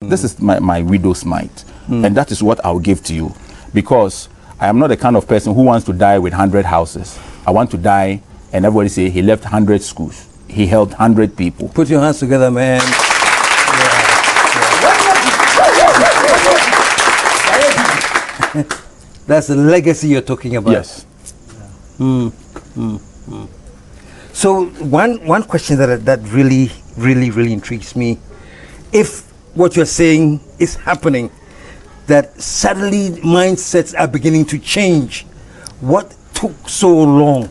This is my widow's mite. And that is what I'll give to you. Because I am not the kind of person who wants to die with 100 houses. I want to die and everybody say he left 100 schools. He helped 100 people. Put your hands together, man. That's the legacy you're talking about. Yes. So one question that really intrigues me, if what you're saying is happening, that suddenly mindsets are beginning to change, what took so long?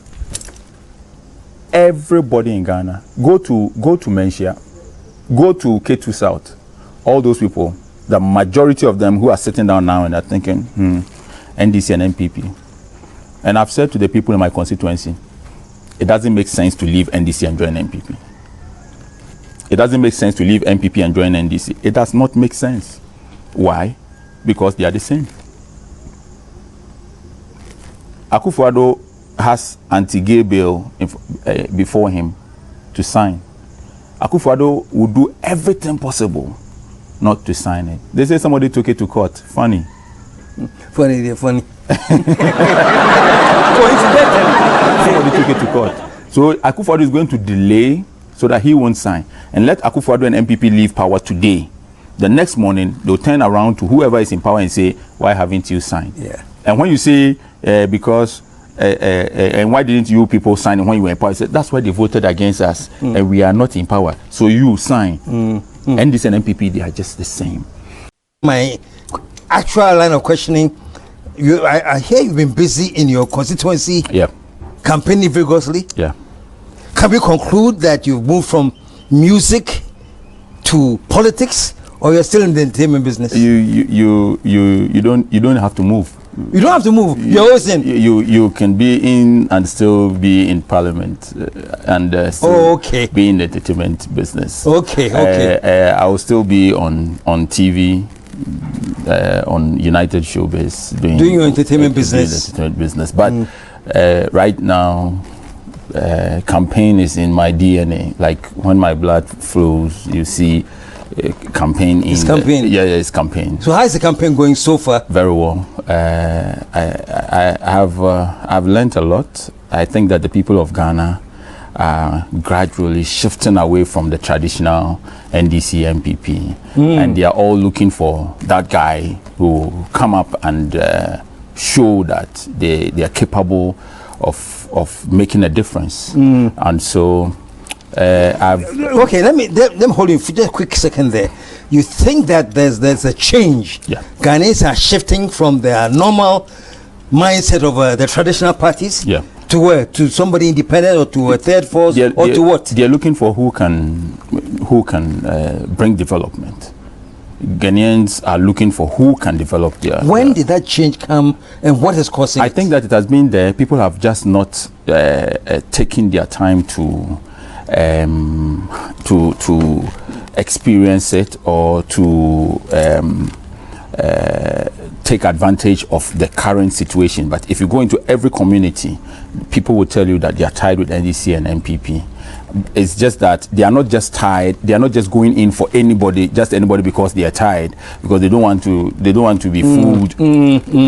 Everybody in Ghana, go to Menchia, go to K2 South, all those people, the majority of them who are sitting down now and are thinking, NDC and NPP. And I've said to the people in my constituency, it doesn't make sense to leave NDC and join NPP. It doesn't make sense to leave NPP and join NDC. It does not make sense. Why? Because they are the same. Akufo-Addo has anti-gay bill before him to sign. Akufo-Addo would do everything possible not to sign it. They say somebody took it to court. Funny. Funny, they're funny. Somebody took it to court. So Akufo-Addo is going to delay so that he won't sign. And let Akufo-Addo and NPP leave power today. The next morning, they'll turn around to whoever is in power and say, why haven't you signed? Yeah. And when you say, because, and why didn't you people sign when you were in power? Say, that's why they voted against us, and we are not in power. So you sign. NDC and NPP, they are just the same. My actual line of questioning, I hear you've been busy in your constituency, campaigning vigorously. Yeah. Can we conclude that you've moved from music to politics, or you're still in the entertainment business? You don't have to move. You don't have to move. You're always in. You can be in and still be in parliament and still be in the entertainment business. Okay. I will still be on TV, on United Showbiz doing your entertainment business. But right now, campaign is in my DNA. Like when my blood flows, you see. Campaign in it's campaign. So how is the campaign going so far? Very well. I've learned a lot. I think that the people of Ghana are gradually shifting away from the traditional NDC NPP, and they are all looking for that guy who come up and show that they are capable of making a difference. And so okay, let me hold you for just a quick second there. You think that there's a change? Yeah. Ghanaians are shifting from their normal mindset of the traditional parties to where? To somebody independent, or to a third force, to what? They're looking for who can bring development. Ghanaians are looking for who can develop their. When did that change come, and what is causing it? I think that it has been there. People have just not taken their time to experience it, or to take advantage of the current situation. But if you go into every community, people will tell you that they are tied with NDC and NPP. It's just that they are not just tied. They are not just going in for anybody, just anybody, because they are tied, because they don't want to be fooled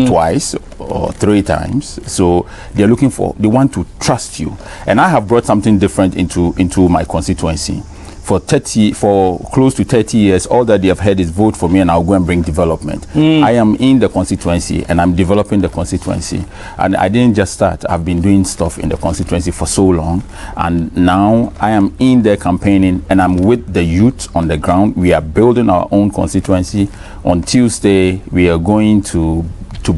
twice or 3 times. So they are looking for, they want to trust you. And I have brought something different into my constituency. For close to 30 years, all that they have heard is vote for me and I'll go and bring development. I am in the constituency and I'm developing the constituency. And I didn't just start. I've been doing stuff in the constituency for so long. And now I am in there campaigning, and I'm with the youth on the ground. We are building our own constituency. On Tuesday, we are going to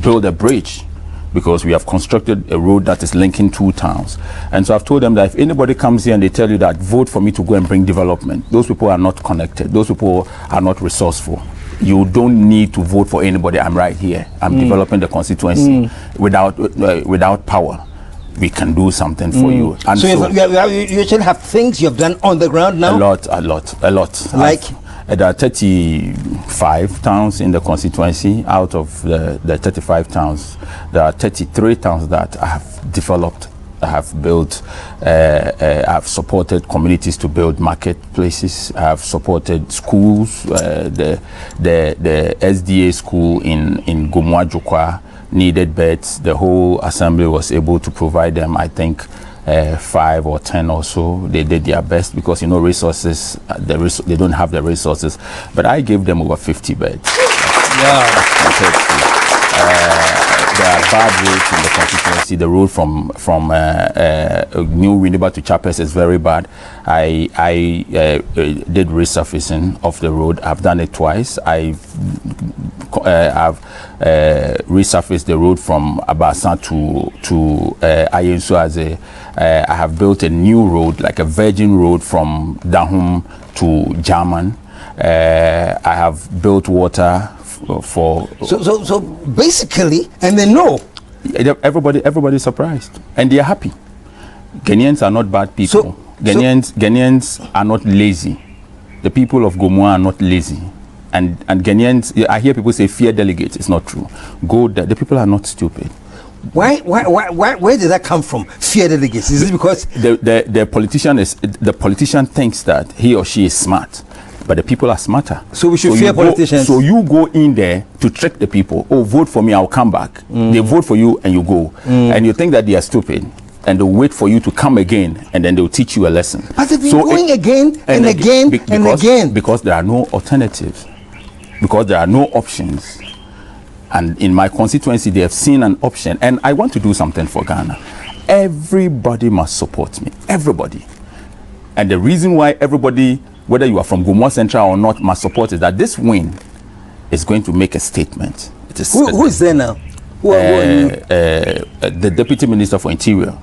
build a bridge, because we have constructed a road that is linking 2 towns. And so I've told them that if anybody comes here and they tell you that vote for me to go and bring development, those people are not connected. Those people are not resourceful. You don't need to vote for anybody. I'm right here. I'm developing the constituency. Without power, we can do something for you. And so you actually have things you've done on the ground now? A lot. Like? There are 35 towns in the constituency. Out of the 35 towns, there are 33 towns that I have developed built, I've supported communities to build marketplaces. I've supported schools. The SDA school in Gomwa Jokwa needed beds. The whole assembly was able to provide them, I think, 5 or 10 or so. They did their best because, you know, resources, they don't have the resources. But I gave them over 50 beds. There are bad roads in the constituency. The road from New Winneba to Chappers is very bad. I did resurfacing of the road. I've done it twice. I've resurfaced the road from Abasa to Ayensuaze. I have built a new road, like a virgin road from Dahum to German. I have built water for so basically, and they know. Everybody's surprised and they are happy. Ghanaians are not bad people. Ghanaians are not lazy. The people of Gomwa are not lazy. And Ghanaians, I hear people say fear delegates. It's not true. Go there. The people are not stupid. Where did that come from? Fear delegates? Is it because the politician thinks that he or she is smart, but the people are smarter. So we should fear politicians. So you go in there to trick the people. Oh, vote for me, I'll come back. They vote for you and you go. And you think that they are stupid. And they'll wait for you to come again, and then they'll teach you a lesson. But they've been going again and again. Because there are no alternatives. Because there are no options. And in my constituency, they have seen an option. And I want to do something for Ghana. Everybody must support me. Everybody. And the reason why everybody, whether you are from Gomwa Central or not, must support is that this win is going to make a statement. It is who is there now? Who are the Deputy Minister for Interior.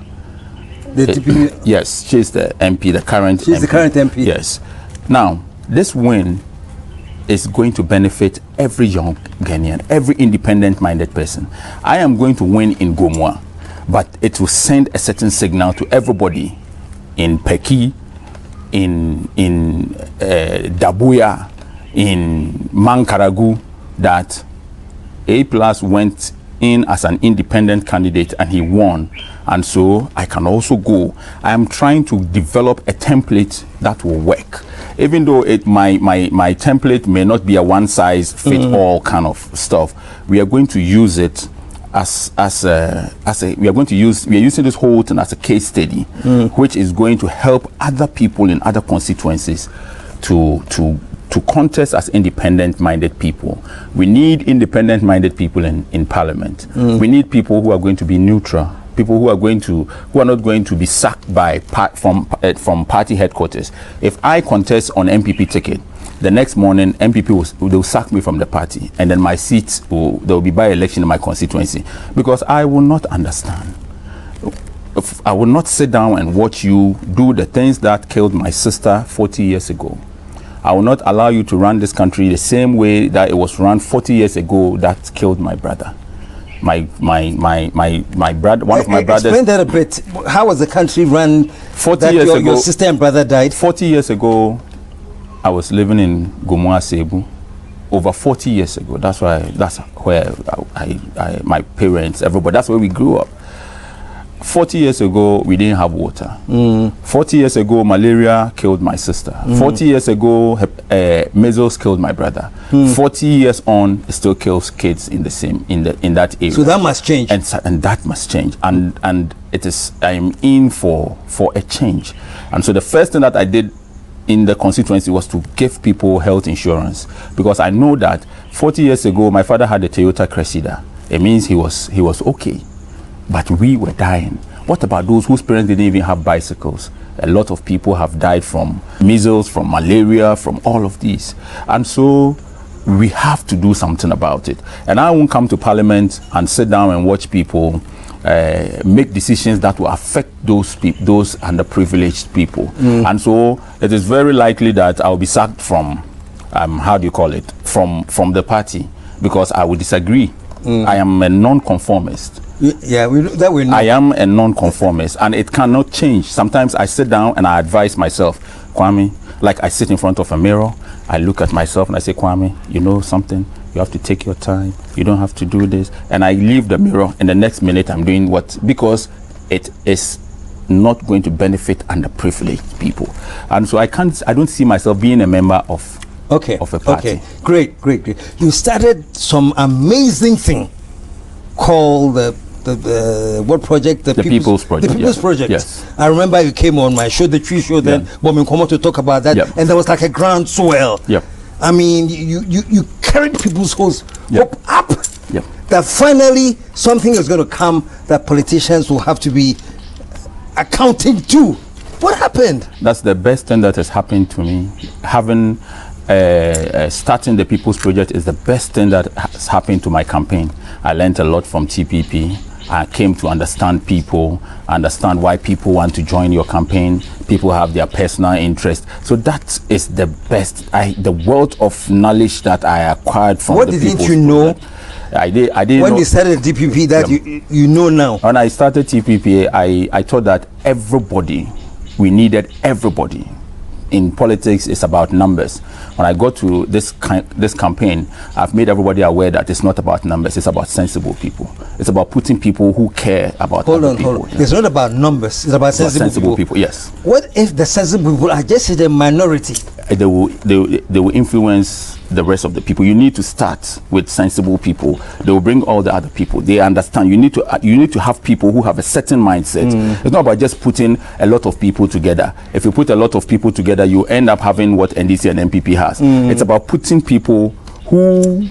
Yes, she's the MP, the current She's MP. the current MP. Yes. Now, this win is going to benefit every young Ghanaian, every independent-minded person. I am going to win in Gomwa, but it will send a certain signal to everybody in Peki, in Dabuya, in Mankaragu, that A+ went in as an independent candidate and he won, and so I can also go. I am trying to develop a template that will work, even though my template may not be a one-size-fits-all kind of stuff. We are going to use it we are using this whole thing as a case study, which is going to help other people in other constituencies to contest as independent-minded people. We need independent-minded people in Parliament. We need people who are going to be neutral, people who are not going to be sacked from party headquarters. If I contest on MPP ticket, the next morning MPP will sack me from the party, and then my seats there will be by-election in my constituency, because I will not understand. I will not sit down and watch you do the things that killed my sister 40 years ago. I will not allow you to run this country the same way that it was run 40 years ago that killed my brother. My brother, one of my brothers. Explain that a bit. How was the country run 40 years ago? Your sister and brother died? 40 years ago, I was living in Gomwa Sebu. Over 40 years ago. That's where my parents, everybody, that's where we grew up. 40 years ago, we didn't have water. 40 years ago, malaria killed my sister. 40 years ago, measles killed my brother. 40 years on, it still kills kids in that area. So that must change. And that must change. And it is, I'm in for a change. And so the first thing that I did in the constituency was to give people health insurance, because I know that 40 years ago, my father had a Toyota Cressida. It means he was okay. But we were dying. What about those whose parents didn't even have bicycles? A lot of people have died from measles, from malaria, from all of these. And so we have to do something about it. And I won't come to Parliament and sit down and watch people make decisions that will affect those underprivileged people. And so it is very likely that I'll be sacked from, from the party, because I will disagree. I am a non-conformist. Yeah, we know. I am a non-conformist, and it cannot change. Sometimes I sit down and I advise myself, Kwame, like I sit in front of a mirror, I look at myself and I say, Kwame, you know something? You have to take your time. You don't have to do this. And I leave the mirror, and the next minute I'm doing what? Because it is not going to benefit underprivileged people. And so I don't see myself being a member of a party. Okay, great. You started some amazing thing called the what project? The People's Project. The People's Project. Yes. I remember you came on my show, the Tree Show, then Kwame come on to talk about that, and there was like a groundswell. Yep. I mean, you carried people's hopes up. Yep. That finally something is going to come that politicians will have to be accounting to. What happened? That's the best thing that has happened to me. Having starting the People's Project is the best thing that has happened to my campaign. I learned a lot from TPP. I came to understand people, understand why people want to join your campaign. People have their personal interest. So that is the best, the wealth of knowledge that I acquired from what the didn't People's you know? Project. I didn't when know. you started DPP that you know now. When I started TPP, I thought that we needed everybody. In politics, it's about numbers. When I got to this campaign, I've made everybody aware that it's not about numbers, it's about sensible people. It's about putting people who care about other people. Hold on. It's not about numbers, it's about sensible people. Yes. What if the sensible people are just the minority? They will influence the rest of the people. You need to start with sensible people. They will bring all the other people. They understand. You need to have people who have a certain mindset. It's not about just putting a lot of people together. If you put a lot of people together, you end up having what NDC and NPP has. It's about putting people who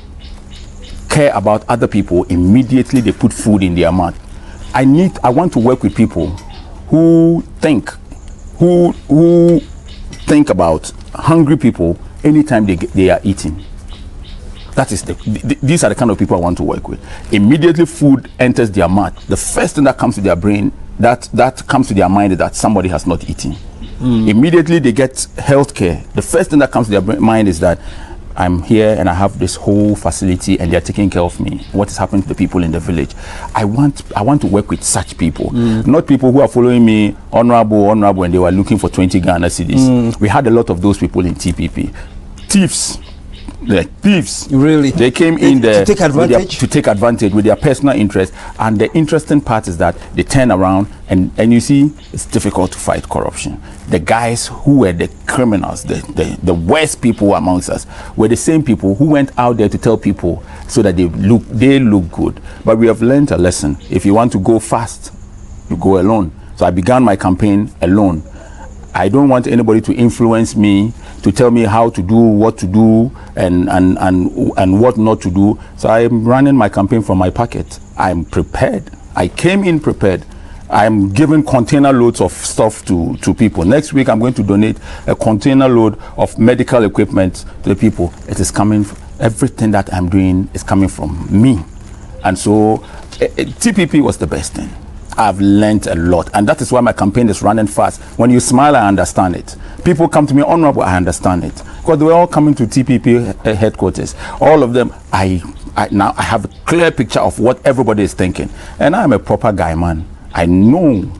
care about other people. Immediately they put food in their mouth. I want to work with people who think about hungry people anytime they are eating. That is these are the kind of people I want to work with. Immediately food enters their mouth, the first thing that comes to their brain, that comes to their mind is that somebody has not eaten. Immediately they get health care. The first thing that comes to their mind is that I'm here and I have this whole facility and they're taking care of me. What is happening to the people in the village? I want to work with such people, not people who are following me, honorable, and they were looking for 20 Ghana cedis. We had a lot of those people in TPP. Thieves. Really? They came in there to take advantage? to take advantage with their personal interest. And the interesting part is that they turn around and you see it's difficult to fight corruption. The guys who were the criminals, the worst people amongst us, were the same people who went out there to tell people so that they look good. But we have learned a lesson. If you want to go fast, you go alone. So I began my campaign alone. I don't want anybody to influence me, to tell me how to do, what to do, and what not to do. So I'm running my campaign from my pocket. I'm prepared. I came in prepared. I'm giving container loads of stuff to people. Next week, I'm going to donate a container load of medical equipment to the people. It is coming, everything that I'm doing is coming from me. And so TPP was the best thing. I've learned a lot, and that is why my campaign is running fast. When you smile, I understand it. People come to me, honorable, I understand it. Because they were all coming to TPP headquarters. All of them, now I have a clear picture of what everybody is thinking. And I'm a proper guy, man. I know.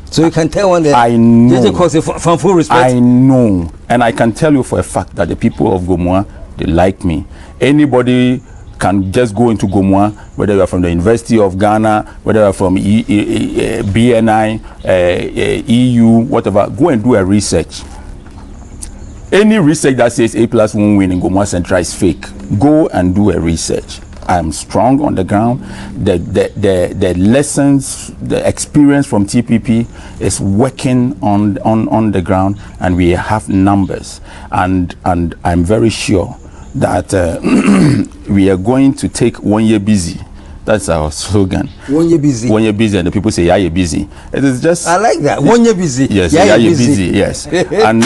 So you can tell when I know. From full respect. I know. And I can tell you for a fact that the people of Gomoa, they like me. Anybody can just go into Gomoa, whether you are from the University of Ghana, whether you are from BNI, EU, whatever, go and do a research. Any research that says A+ won't win in Gomoa Central is fake. Go and do a research. I'm strong on the ground. The lessons, the experience from TPP is working on the ground, and we have numbers. And I'm very sure that we are going to take 1 year busy. That's our slogan. 1 year busy. 1 year busy, and the people say, yeah, you're busy. It is just. I like that. 1 year busy. Yes, yeah, you're busy. Yes. And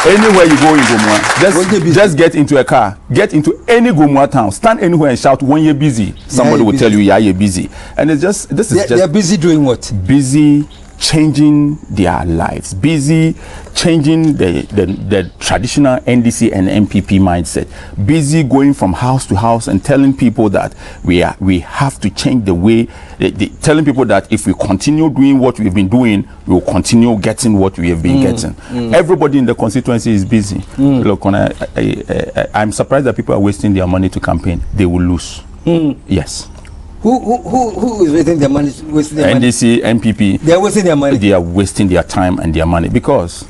anywhere you go in Gomoa, just get into a car, get into any Gomoa town, stand anywhere and shout 1 year busy. Somebody will tell you, yeah, you're busy. And it's just, they're busy doing what? Busy changing their lives, busy changing the traditional NDC and NPP mindset, busy going from house to house and telling people that we have to change the way, telling people that if we continue doing what we've been doing, we will continue getting what we have been getting. Everybody in the constituency is busy. Look, I'm surprised that people are wasting their money to campaign. They will lose. Yes. Who is wasting their money? NDC, NPP. They are wasting their money. They are wasting their time and their money because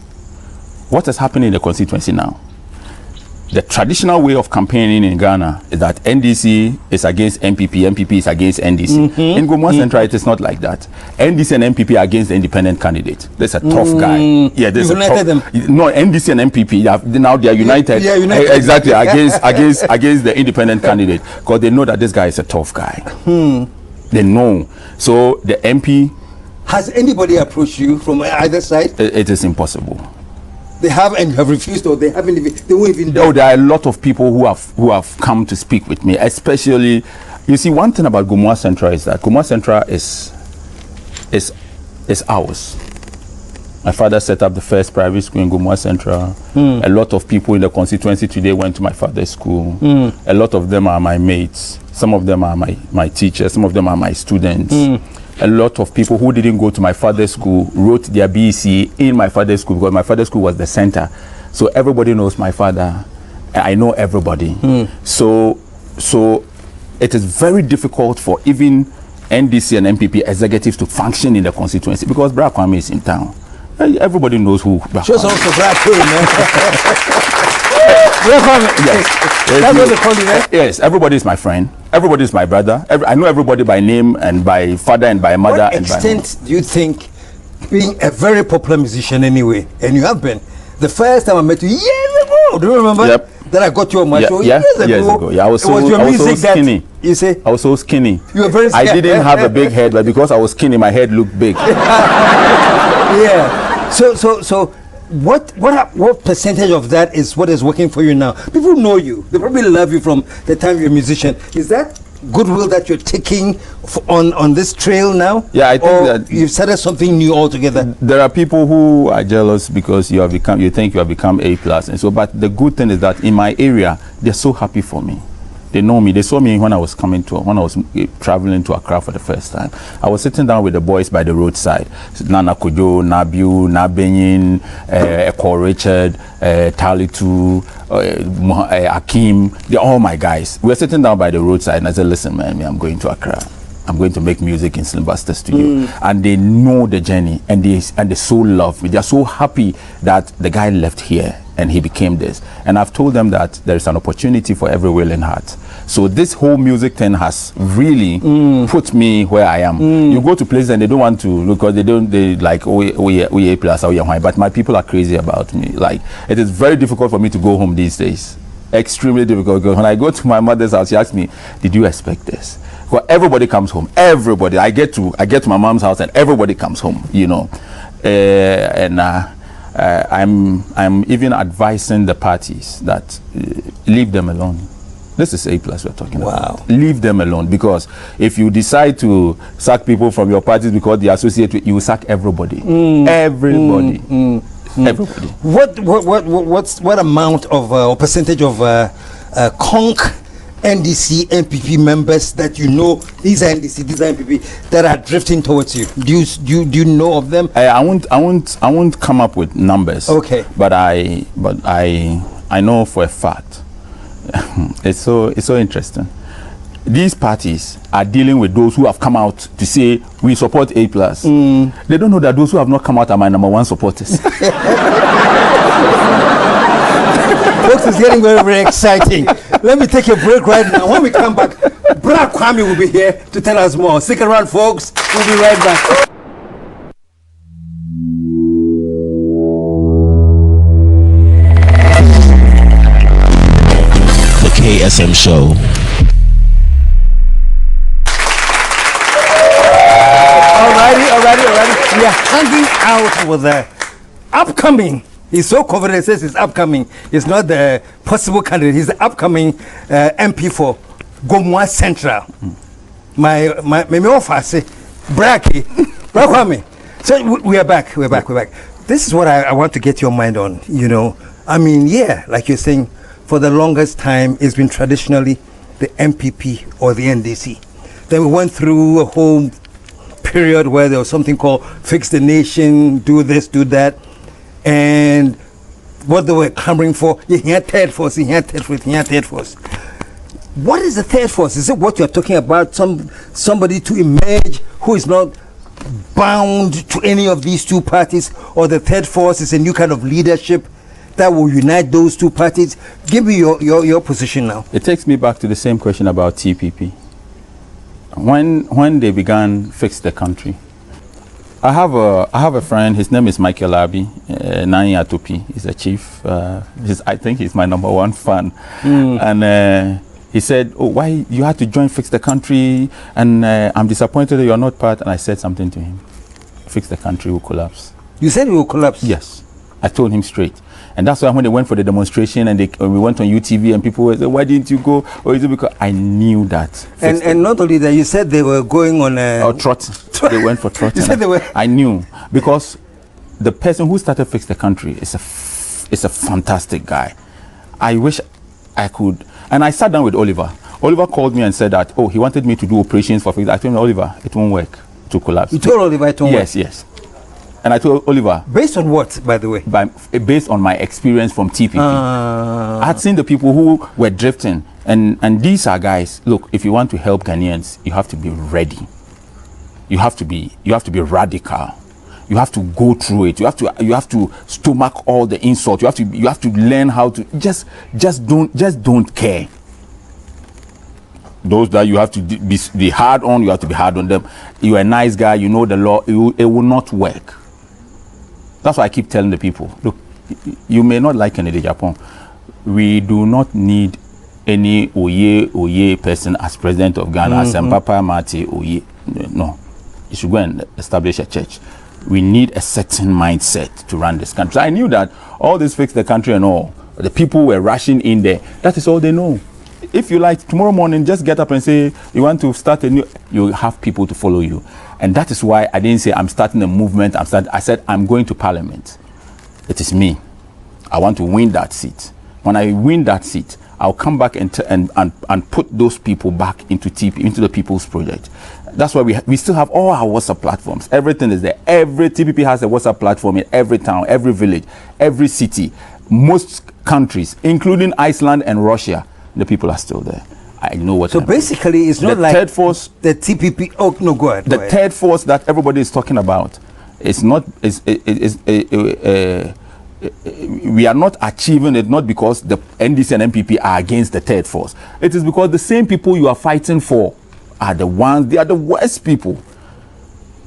what is happening in the constituency now? The traditional way of campaigning in Ghana is that NDC is against NPP, NPP is against NDC. In Gomua Central, it is not like that. NDC and NPP are against the independent candidate. There's a tough guy. Yeah, there's united them. No, NDC and NPP now they are united. Yeah, united. Exactly against the independent candidate because they know that this guy is a tough guy. They know. So the MP. Has anybody approached you from either side? It is impossible. They have and have refused, or they haven't even. They won't even. No, there are a lot of people who have come to speak with me. Especially, you see, one thing about Gomua Central is that Gomua Central is ours. My father set up the first private school in Gomua Central. A lot of people in the constituency today went to my father's school. A lot of them are my mates. Some of them are my teachers. Some of them are my students. A lot of people who didn't go to my father's school wrote their BEC in my father's school because my father's school was the center. So everybody knows my father. I know everybody. So it is very difficult for even NDC and NPP executives to function in the constituency because Bra Kwame is in town. Everybody knows who Bra Kwame is. Just also Bra Kwame, man. Yes. That's what they call you, right? Yes, everybody is my friend. Everybody is my brother. I know everybody by name and by father and by mother. What extent do you think, being a very popular musician anyway, and you have been, the first time I met you years ago, do you remember? Yep. That I got you on my show years ago. Yeah, I was so skinny. You say? I was so skinny. You were very skinny. I didn't have a big head, but because I was skinny, my head looked big. Yeah. So what percentage of that is what is working for you now? People know you. They probably love you from the time you're a musician. Is that goodwill that you're taking on this trail now? Yeah, I think that you've started something new altogether. There are people who are jealous because you think you have become A+, and so. But the good thing is that in my area, they're so happy for me. They know me. They saw me when I was traveling to Accra for the first time. I was sitting down with the boys by the roadside. Nana Kojo, Nabiu, Nabenyin, Eko Richard, Talitu, Akim. They're all my guys. We were sitting down by the roadside and I said, listen, man, I'm going to Accra. I'm going to make music in Slimbuster Studio. And they know the journey and they so love me. They're so happy that the guy left here and he became this. And I've told them that there is an opportunity for every willing heart. So this whole music thing has really put me where I am. You go to places and they don't want to, because they like, we A plus, but my people are crazy about me. Like, it is very difficult for me to go home these days. Extremely difficult. Because when I go to my mother's house, she asks me, did you expect this? Well, everybody comes home. Everybody. I get to my mom's house and everybody comes home, you know. I'm even advising the parties that leave them alone. This is A+ we're talking about. Leave them alone, because if you decide to sack people from your parties because they associate with you, will sack everybody. Everybody. Everybody. What amount of or percentage of conk NDC NPP members that you know, these are NDC, these are NPP, that are drifting towards you? Do you know of them? I won't come up with numbers. Okay. But I know for a fact. It's so interesting. These parties are dealing with those who have come out to say we support A+. They don't know that those who have not come out are my #1 supporters. Folks, it's getting very, very exciting. Let me take a break right now. When we come back, Bra Kwame will be here to tell us more. Stick around, folks. We'll be right back. The KSM Show. Alrighty. We are hanging out with the upcoming. He's so confident, says he's upcoming. He's not the possible candidate. He's the upcoming MP for Gomua Central. My offer say, Bra Kwame. So we are back. This is what I want to get your mind on. You know, I mean, yeah, like you're saying, for the longest time, it's been traditionally the MPP or the NDC. Then we went through a whole period where there was something called Fix the Nation, do this, do that. And what they were clamoring for, third force. What is the third force? Is it what you're talking about? Somebody to emerge who is not bound to any of these two parties, or the third force is a new kind of leadership that will unite those two parties? Give me your position now. It takes me back to the same question about TPP. When they began Fix the Country, I have a friend. His name is Michael Abi, Nani Atopi. He's a chief. I think he's my #1 fan. And he said, "Oh, why you had to join Fix the Country? And I'm disappointed that you're not part." And I said something to him: Fix the Country will collapse. You said it will collapse? Yes, I told him straight. And that's why when they went for the demonstration and we went on UTV and people were saying, "Why didn't you go?" Or is it because I knew that? And not only that, you said they were going on a trot. They went for trot. You said they were. I knew, because the person who started Fix the Country is a fantastic guy. I wish I could. And I sat down with Oliver. Oliver called me and said that, oh, he wanted me to do operations for Fix. I told him, Oliver, it won't work to collapse. You told Oliver it won't work? Yes. And I told Oliver. Based on what, by the way? Based on my experience from TPP. I had seen the people who were drifting. And these are guys, look, if you want to help Ghanaians, you have to be ready. You have to be radical. You have to go through it. You have to stomach all the insults. You have to learn how to just don't care. Those that you have to be hard on, you have to be hard on them. You're a nice guy, you know the law, it will not work. That's why I keep telling the people, look, you may not like Kennedy Japan. We do not need any Oye person as president of Ghana, as Mpapa Mate Oye. No, you should go and establish a church. We need a certain mindset to run this country. So I knew that all this Fix the Country and all, the people were rushing in there. That is all they know. If you like, tomorrow morning, just get up and say, you want to start a new, you have people to follow you. And that is why I didn't say I'm starting a movement. I said I'm going to Parliament. It is me. I want to win that seat. When I win that seat, I'll come back and put those people back into the People's Project. That's why we still have all our WhatsApp platforms. Everything is there. Every TPP has a WhatsApp platform in every town, every village, every city. Most countries, including Iceland and Russia, the people are still there. I know what. So basically, it's not like third force, the TPP. Oh no, go ahead. The third force that everybody is talking about is not. We are not achieving it not because the NDC and NPP are against the third force. It is because the same people you are fighting for are the ones. They are the worst people.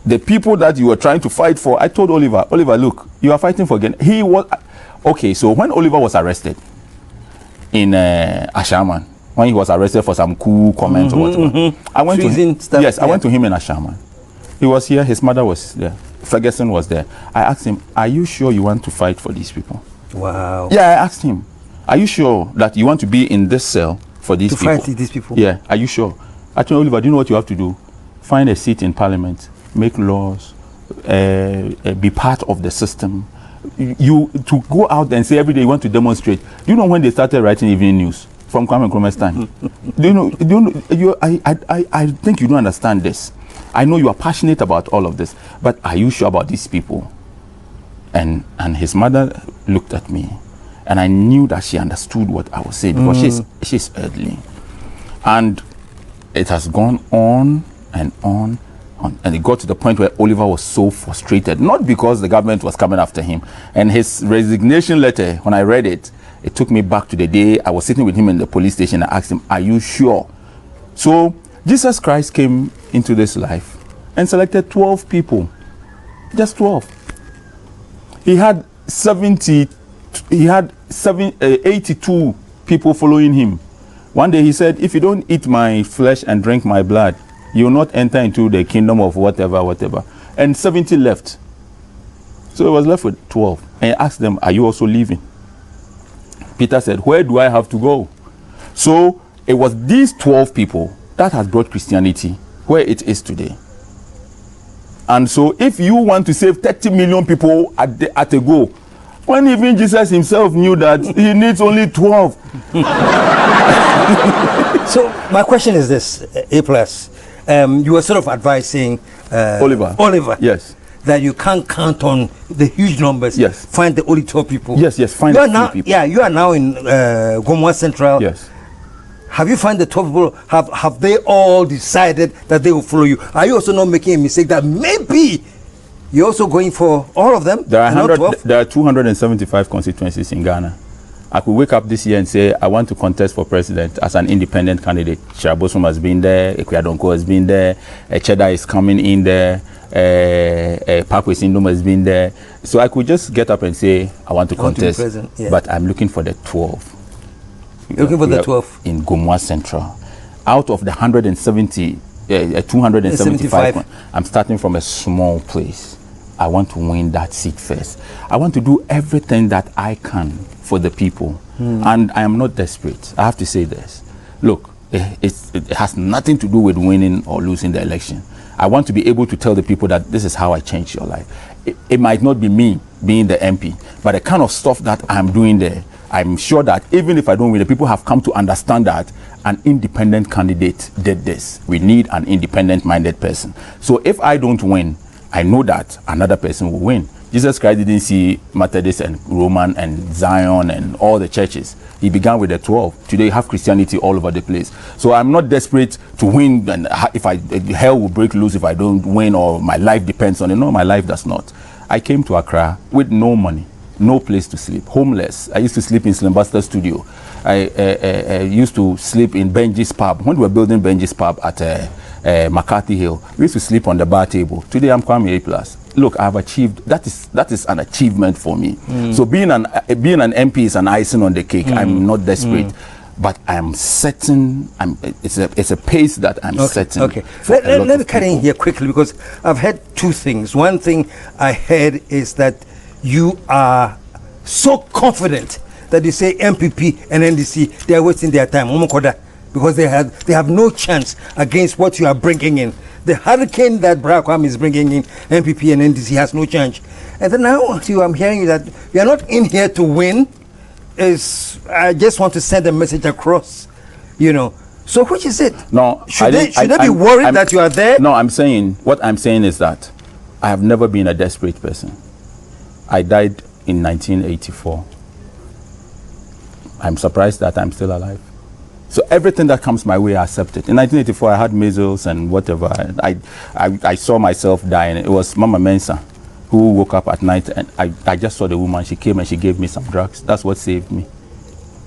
The people that you were trying to fight for. I told Oliver, look, you are fighting for again. He was okay. So when Oliver was arrested in Ashaman, when he was arrested for some cool comments or whatever, I went to him. Yes, I went to him in Ashaman. He was here. His mother was there. Ferguson was there. I asked him, "Are you sure you want to fight for these people?" Wow. Yeah, I asked him, "Are you sure that you want to be in this cell for these people?" To fight these people. Yeah. Are you sure? I told Oliver, do you know what you have to do? Find a seat in Parliament, make laws, be part of the system. You to go out and say every day you want to demonstrate. Do you know when they started writing evening news from Kwame Nkrumah's time? I think you don't understand this. I know you are passionate about all of this, but are you sure about these people? And his mother looked at me, and I knew that she understood what I was saying because she's earthly. And it has gone on and on, and it got to the point where Oliver was so frustrated, not because the government was coming after him. And his resignation letter, when I read it, it took me back to the day I was sitting with him in the police station. I asked him, "Are you sure?" So Jesus Christ came into this life and selected 12 people, just 12. He had 82 people following him. One day he said, "If you don't eat my flesh and drink my blood, you will not enter into the kingdom of whatever." And 70 left. So he was left with 12. And he asked them, "Are you also leaving?" Peter said, "Where do I have to go?" So it was these 12 people that has brought Christianity where it is today. And so if you want to save 30 million people at a go, when even Jesus himself knew that he needs only 12. So my question is this, A+, you were sort of advising Oliver. Yes. That you can't count on the huge numbers. Yes. Find the only 12 people. Yes, find the 12 people. Yeah, you are now in Gomwa Central. Yes. Have you found the 12 people, have they all decided that they will follow you? Are you also not making a mistake that maybe you're also going for all of them? There are 275 constituencies in Ghana. I could wake up this year and say, I want to contest for president as an independent candidate. Shirabosum has been there, Ekuyadonko has been there, Cheddar is coming in there, Papwe Sindom has been there. So I could just get up and say, I want to contest, but I'm looking for the 12. Looking for the 12? In Gomwa Central. Out of the 275, I'm starting from a small place. I want to win that seat first. I want to do everything that I can for the people. And I am not desperate. I have to say this. Look, it has nothing to do with winning or losing the election. I want to be able to tell the people that this is how I changed your life. It might not be me being the MP, but the kind of stuff that I'm doing there, I'm sure that even if I don't win, the people have come to understand that an independent candidate did this. We need an independent-minded person. So if I don't win, I know that another person will win. Jesus Christ didn't see Methodist and Roman and Zion and all the churches. He began with the 12. Today you have Christianity all over the place. So I'm not desperate to win, and if hell will break loose if I don't win, or my life depends on it. No, my life does not. I came to Accra with no money, no place to sleep, homeless. I used to sleep in Slimbuster Studio. I used to sleep in Benji's Pub. When we were building Benji's Pub at McCarthy Hill, we used to sleep on the bar table. Today I'm Kwame A+. Look, I've achieved, that is an achievement for me. So being an MP is an icing on the cake. I'm not desperate. But I'm certain, it's a pace that I'm certain. Okay, let me cut in here quickly, because I've heard two things. One thing I heard is that you are so confident that you say MPP and NDC, they are wasting their time, because they have no chance against what you are bringing in. The hurricane that Kwame is bringing in, MPP and NDC has no chance. And then now I'm hearing that you are not in here to win. I just want to send a message across, So which is it? No, should they be worried that you are there? No, what I'm saying is that I have never been a desperate person. I died in 1984. I'm surprised that I'm still alive. So everything that comes my way, I accept it. In 1984, I had measles and whatever. I saw myself dying. It was Mama Mensa who woke up at night, and I just saw the woman. She came and she gave me some drugs. That's what saved me.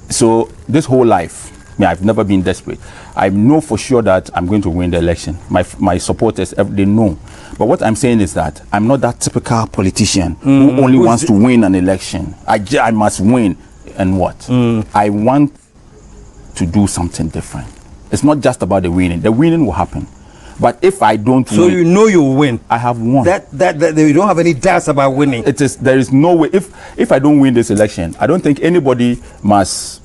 So this whole life, I've never been desperate. I know for sure that I'm going to win the election. My supporters, they know. But what I'm saying is that I'm not that typical politician who only wants to win an election. I must win. And what? I want to do something different. It's not just about the winning. The winning will happen. But if I don't win, so you know you will win. I have won. That you don't have any doubts about winning. There is no way. If I don't win this election, I don't think anybody must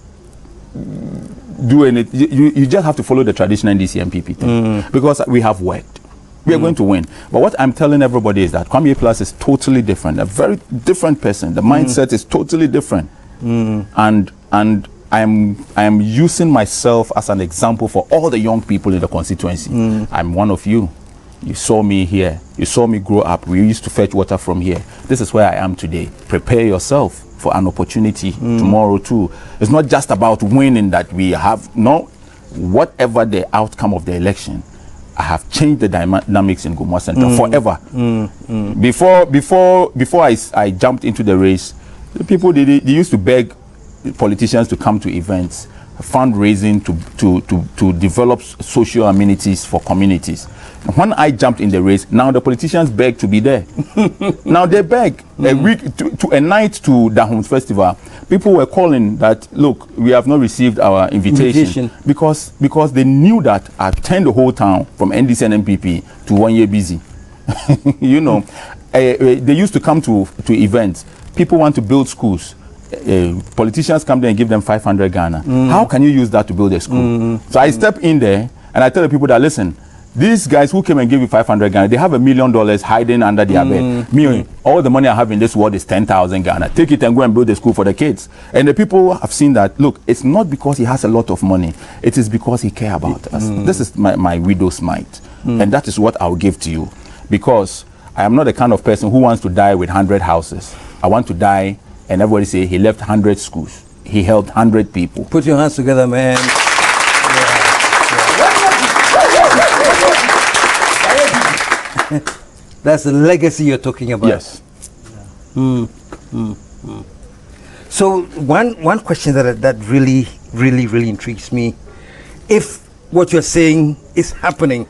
do anything. You just have to follow the traditional NDC NPP thing, because we have worked. We are going to win. But what I'm telling everybody is that Kwame A+ is totally different. A very different person. The mindset is totally different. And I am using myself as an example for all the young people in the constituency. I'm one of you. You saw me here. You saw me grow up. We used to fetch water from here. This is where I am today. Prepare yourself for an opportunity tomorrow too. It's not just about winning that we have. No, whatever the outcome of the election, I have changed the dynamics in Gomwa Central forever. Before I jumped into the race, the people they used to beg politicians to come to events, fundraising to develop social amenities for communities. When I jumped in the race, now the politicians beg to be there. Now they beg. A week to a night to Dahom's festival, people were calling that, look, we have not received our invitation. because they knew that I've turned the whole town from NDC and NPP to 1 year busy. They used to come to events. People want to build schools. Politicians come there and give them 500 Ghana. How can you use that to build a school? So I step in there and I tell the people that, listen, these guys who came and gave you 500 Ghana, they have $1 million hiding under their bed. Me, all the money I have in this world is 10,000 Ghana. Take it and go and build a school for the kids. And the people have seen that, look, it's not because he has a lot of money. It is because he cares about us. This is my widow's mite. And that is what I'll give to you. Because I am not the kind of person who wants to die with 100 houses. I want to die and everybody say he left 100 schools. He helped 100 people. Put your hands together, man. That's the legacy you're talking about. Yes. So one question that really intrigues me, if what you're saying is happening,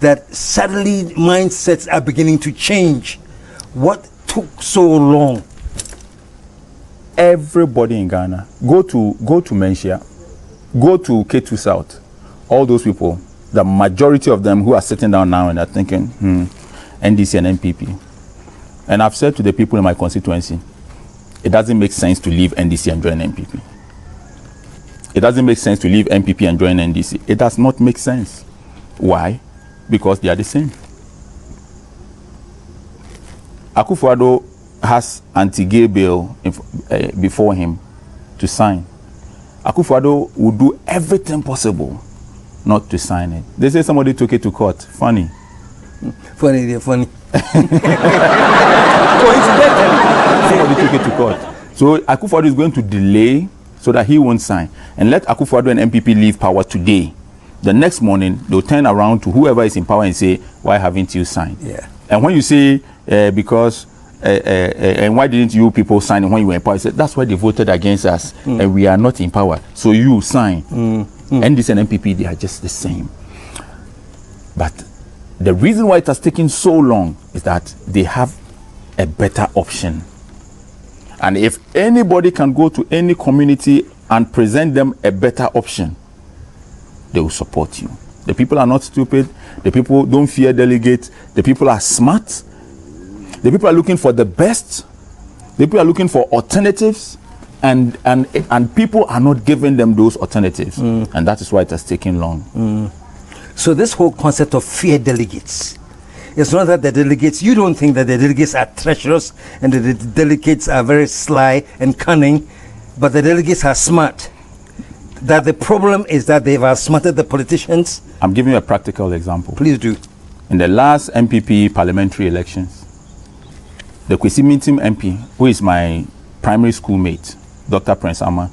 that suddenly mindsets are beginning to change, what took so long? Everybody in Ghana, go to Menchia, go to K2 South, all those people, the majority of them who are sitting down now and are thinking, NDC and NPP. And I've said to the people in my constituency, it doesn't make sense to leave NDC and join NPP. It doesn't make sense to leave NPP and join NDC. It does not make sense. Why? Because they are the same. Akufo-Addo has anti-gay bill before him to sign. Akufo-Addo would do everything possible not to sign it. They say somebody took it to court. Funny. They're funny. Somebody took it to court. So Akufo-Addo is going to delay so that he won't sign. And let Akufo-Addo and MPP leave power today. The next morning, they'll turn around to whoever is in power and say, why haven't you signed? Yeah. And when you say, because, and why didn't you people sign when you were in power? I said, that's why they voted against us, and we are not in power. So you sign. NDC and MPP, they are just the same. But the reason why it has taken so long is that they have a better option. And if anybody can go to any community and present them a better option, they will support you. The people are not stupid. The people don't fear delegates. The people are smart. The people are looking for the best. The people are looking for alternatives, and people are not giving them those alternatives. And that is why it has taken long. So this whole concept of fear delegates, it's not that the delegates, you don't think that the delegates are treacherous and that the delegates are very sly and cunning, but the delegates are smart. That the problem is that they've outsmarted the politicians. I'm giving you a practical example. Please do. In the last MPP parliamentary elections, the Kwesi Mintim MP, who is my primary school mate, Dr. Prince Amma,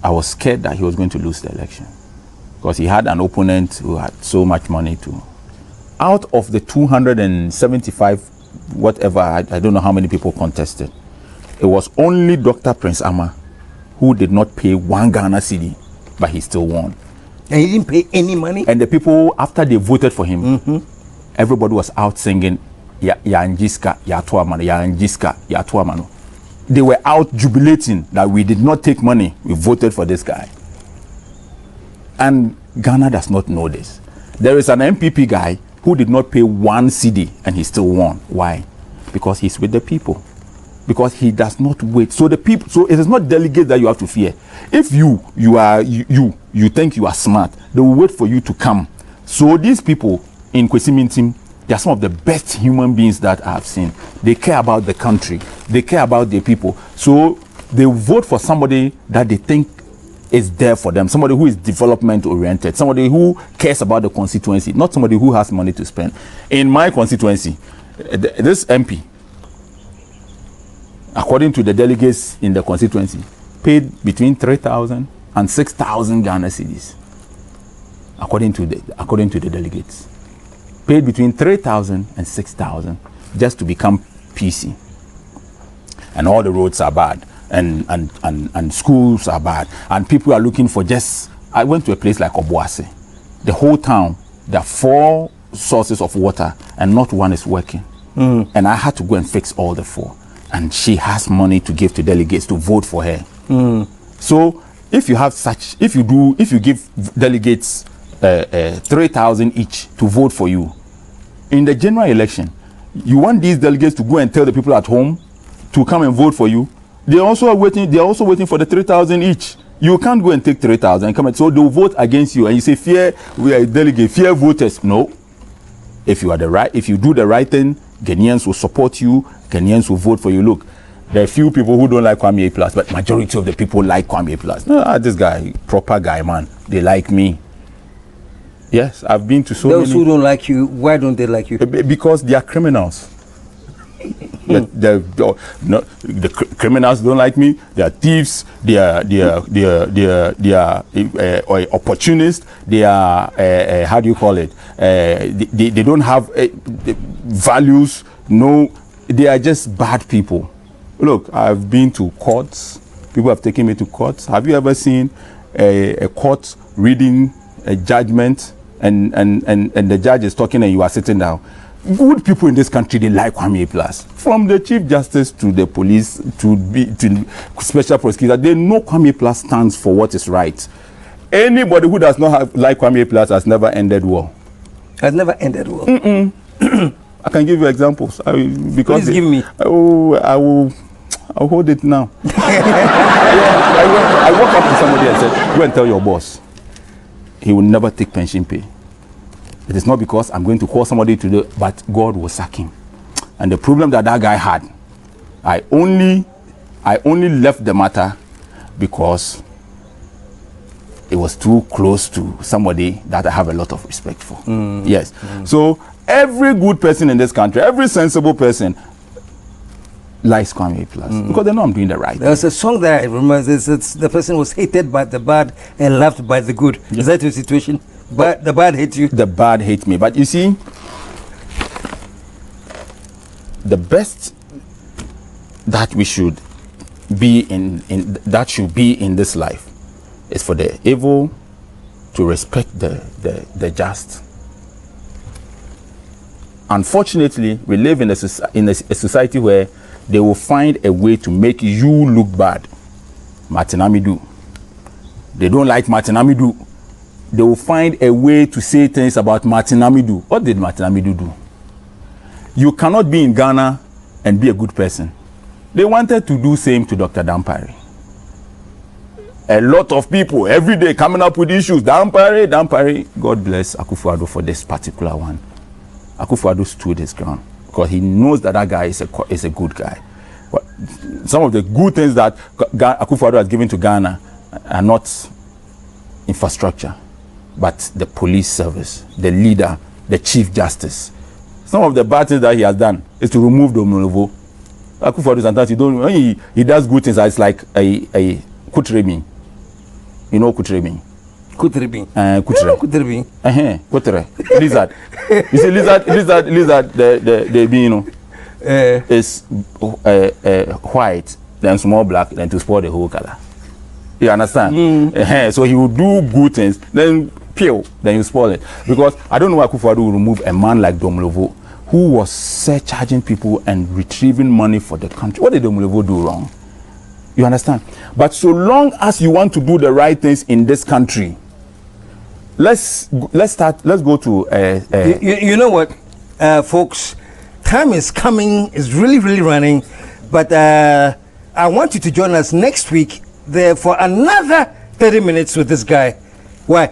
I was scared that he was going to lose the election because he had an opponent who had so much money to. Out of the 275, whatever, I don't know how many people contested, it was only Dr. Prince Amma who did not pay 1 Ghana cedi, but he still won. And he didn't pay any money? And the people, after they voted for him, everybody was out singing, Ya Njiska, Ya Tuamano, Ya Njiska, Ya Tuamano. They were out jubilating that we did not take money, we voted for this guy. And Ghana does not know this. There is an MPP guy who did not pay 1 cedi and he still won. Why? Because he's with the people. Because he does not wait. So the people, so it is not delegates that you have to fear. If you think you are smart, they will wait for you to come. So these people in Kwesi Mintim, they are some of the best human beings that I have seen. They care about the country. They care about their people. So they vote for somebody that they think is there for them. Somebody who is development oriented. Somebody who cares about the constituency. Not somebody who has money to spend. In my constituency, this MP, according to the delegates in the constituency, paid between 3,000 and 6,000 Ghana cedis. According to the delegates. Paid between 3,000 and 6,000 just to become PC. And all the roads are bad. And schools are bad. And people are looking for just... I went to a place like Obuasi. The whole town, there are 4 sources of water and not one is working. And I had to go and fix all the 4. And she has money to give to delegates to vote for her. So if you have such, if you give delegates 3,000 each to vote for you, in the general election, you want these delegates to go and tell the people at home to come and vote for you. They are also waiting for the 3,000 each. You can't go and take 3,000 and come and so they'll vote against you and you say fear we are delegate, fear voters. No. If you do the right thing, Ghanaians will support you, Ghanaians will vote for you. Look, there are few people who don't like Kwame Plus, but majority of the people like Kwame Plus. This guy, proper guy, man. They like me. Yes, I've been to so many. Those who don't like you, why don't they like you? Because they are criminals. The criminals don't like me. They are thieves. They are opportunists. They are how do you call it? They don't have values. No, they are just bad people. Look, I've been to courts. People have taken me to courts. Have you ever seen a court reading a judgment and the judge is talking and you are sitting down? Good people in this country, they like Kwame Plus. From the Chief Justice to the police to special prosecutor, they know Kwame Plus stands for what is right. Anybody who does not have like Kwame Plus has never ended war. Has never ended war. I can give you examples. Please give me. I'll hold it now. I walked up to somebody and said, go and tell your boss he will never take pension pay. It is not because I'm going to call somebody to do, but God will sack him. And the problem that guy had, I only left the matter because it was too close to somebody that I have a lot of respect for. Yes. So every good person in this country, every sensible person likes Kwame Plus because they know I'm doing the right thing. There's a song that I remember. It's the person was hated by the bad and loved by the good. Is that your situation? But the bad hates you. The bad hate me. But you see, the best that we should be in this life is for the evil to respect the just. Unfortunately, we live in a society where they will find a way to make you look bad. Martin Amidou. They don't like Martin Amidou. They will find a way to say things about Martin Amidou. What did Martin Amidou do? You cannot be in Ghana and be a good person. They wanted to do same to Dr. Dampare. A lot of people every day coming up with issues. Dampare. God bless Akufo-Addo for this particular one. Akufo-Addo stood his ground because he knows that guy is a good guy. But some of the good things that Akufo-Addo has given to Ghana are not infrastructure, but the police service, the leader, the Chief Justice. Some of the bad things that he has done is to remove Dominovo. Akufo-Addo sometimes when he does good things, it's like a Kutrebi. You know Kutrebi? Kutrebi. Kutrebi. Kutre. Lizard. You see lizard, the bean, is white, then small black, then to spoil the whole color. You understand? So he will do good things, then peel, then you spoil it. Because I don't know why Akufo-Addo will remove a man like Domlovo, who was surcharging people and retrieving money for the country. What did Domlovo do wrong? You understand? But so long as you want to do the right things in this country, let's go to you know what, folks, time is coming, is really running, but I want you to join us next week there for another 30 minutes with this guy. Why?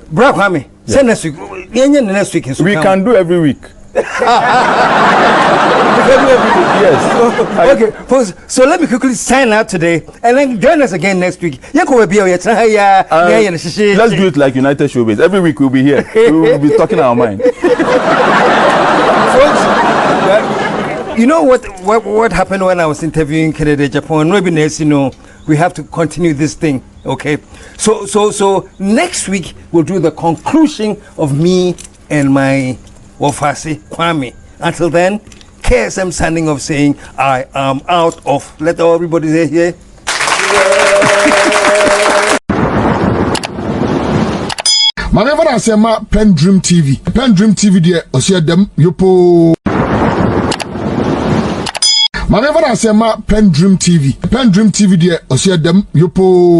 Bro Kwame, say next week. We can do every week. Yes. Okay, folks, so let me quickly sign out today and then join us again next week. Let's do it like United Showbiz. Every week we'll be here. We will be talking our mind. Folks, you know what happened when I was interviewing Kennedy Japan? We have to continue this thing, okay? So next week we'll do the conclusion of me and my Wafasi Kwame. Until then, KSM signing off saying I am out of. Let everybody say here. Whenever I say my PENDREAM TV there, I see them yopo. Whenever I say my PENDREAM TV there, I see them yopo.